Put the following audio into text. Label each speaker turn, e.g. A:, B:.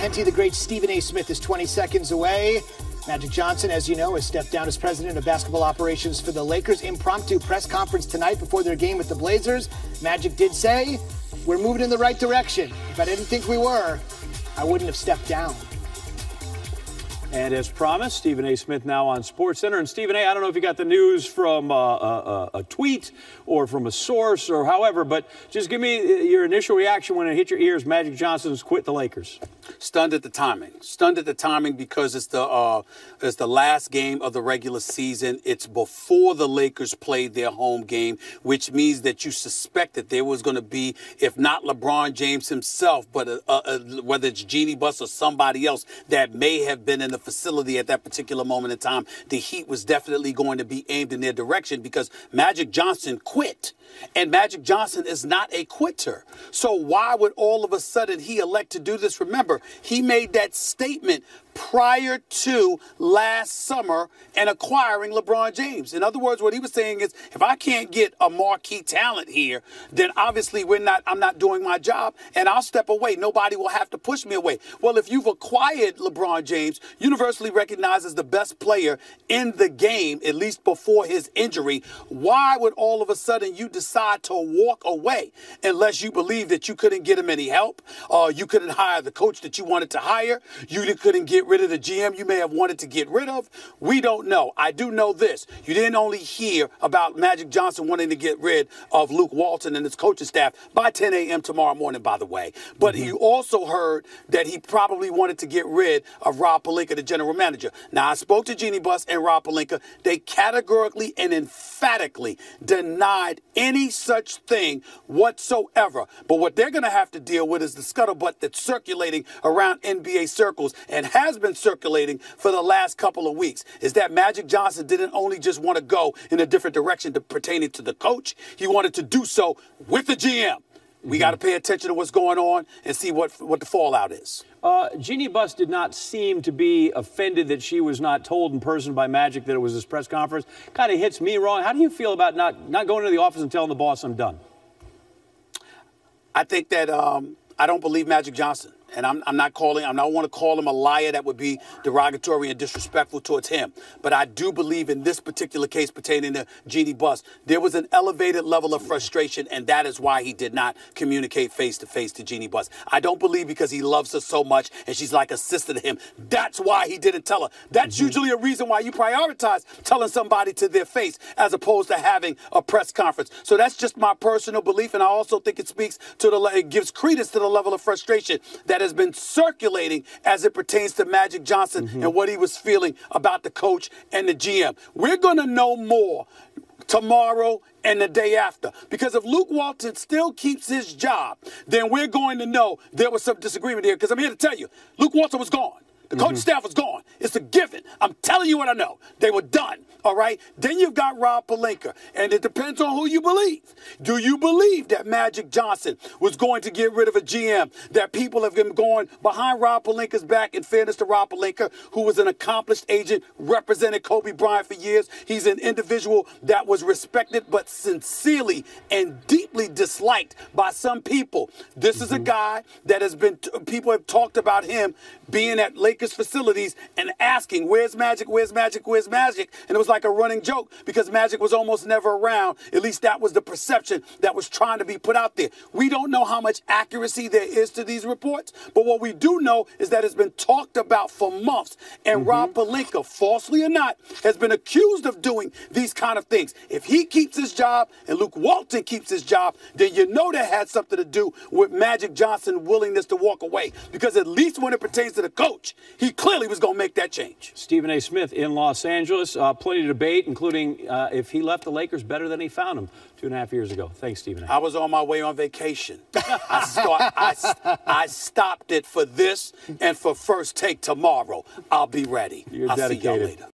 A: Henty, the great Stephen A. Smith is 20 seconds away. Magic Johnson, as you know, has stepped down as president of basketball operations for the Lakers. Impromptu press conference tonight before their game with the Blazers. Magic did say, we're moving in the right direction. If I didn't think we were, I wouldn't have stepped down.
B: And as promised, Stephen A. Smith now on SportsCenter. And Stephen A., I don't know if you got the news from a tweet or from a source or however, but just give me your initial reaction when it hit your ears. Magic Johnson's quit the Lakers.
C: Stunned at the timing. Stunned at the timing because it's the last game of the regular season. It's before the Lakers played their home game, which means that you suspect that there was going to be, if not LeBron James himself, but whether it's Jeanie Buss or somebody else that may have been in the facility at that particular moment in time, the heat was definitely going to be aimed in their direction because Magic Johnson quit. And Magic Johnson is not a quitter. So why would all of a sudden he elect to do this? Remember, he made that statement prior to last summer and acquiring LeBron James. In other words, what he was saying is, if I can't get a marquee talent here, then obviously I'm not doing my job and I'll step away. Nobody will have to push me away. Well, if you've acquired LeBron James, universally recognized as the best player in the game, at least before his injury, why would all of a sudden you decide to walk away unless you believe that you couldn't get him any help, you couldn't hire the coach that you wanted to hire, you couldn't get rid of the GM you may have wanted to get rid of? We don't know. I do know this. You didn't only hear about Magic Johnson wanting to get rid of Luke Walton and his coaching staff by 10 a.m. tomorrow morning, by the way. But you also heard that he probably wanted to get rid of Rob Pelinka, the general manager. Now, I spoke to Jeanie Buss and Rob Pelinka. They categorically and emphatically denied any such thing whatsoever. But what they're going to have to deal with is the scuttlebutt that's circulating around NBA circles and has been circulating for the last couple of weeks, is that Magic Johnson didn't only just want to go in a different direction pertaining to the coach, he wanted to do so with the GM. We got to pay attention to what's going on and see what the fallout is.
B: Jeanie Buss did not seem to be offended that she was not told in person by Magic that it was this press conference. Kind of hits me wrong. How do you feel about not going to the office and telling the boss I'm done?
C: I think that I don't believe Magic Johnson. And I don't want to call him a liar. That would be derogatory and disrespectful towards him. But I do believe in this particular case pertaining to Jeanie Buss, there was an elevated level of frustration, and that is why he did not communicate face-to-face to Jeanie Buss. I don't believe because he loves her so much and she's like a sister to him. That's why he didn't tell her. That's usually a reason why you prioritize telling somebody to their face as opposed to having a press conference. So that's just my personal belief, and I also think it speaks to it gives credence to the level of frustration that has been circulating as it pertains to Magic Johnson and what he was feeling about the coach and the GM. We're going to know more tomorrow and the day after. Because if Luke Walton still keeps his job, then we're going to know there was some disagreement here. Because I'm here to tell you, Luke Walton was gone. The coaching staff was gone. It's a given. I'm telling you what I know. They were done. All right? Then you've got Rob Pelinka. And it depends on who you believe. Do you believe that Magic Johnson was going to get rid of a GM, that people have been going behind Rob Pelinka's back, in fairness to Rob Pelinka, who was an accomplished agent, represented Kobe Bryant for years? He's an individual that was respected but sincerely and deeply disliked by some people. This is a guy that has been, people have talked about him being at Lakers facilities and asking, where's Magic, where's Magic, where's Magic? And it was like a running joke because Magic was almost never around. At least that was the perception that was trying to be put out there. We don't know how much accuracy there is to these reports, but what we do know is that it's been talked about for months. And Rob Pelinka, falsely or not, has been accused of doing these kind of things. If he keeps his job and Luke Walton keeps his job, then you know that had something to do with Magic Johnson's willingness to walk away. Because at least when it pertains to the coach, he clearly was going to make that change.
B: Stephen A. Smith in Los Angeles. Plenty of debate, including if he left the Lakers better than he found them 2.5 years ago. Thanks, Stephen A.
C: I was on my way on vacation. I stopped it for this and for First Take tomorrow. I'll be ready.
B: You're
C: I'll
B: dedicated.
C: see y'all later.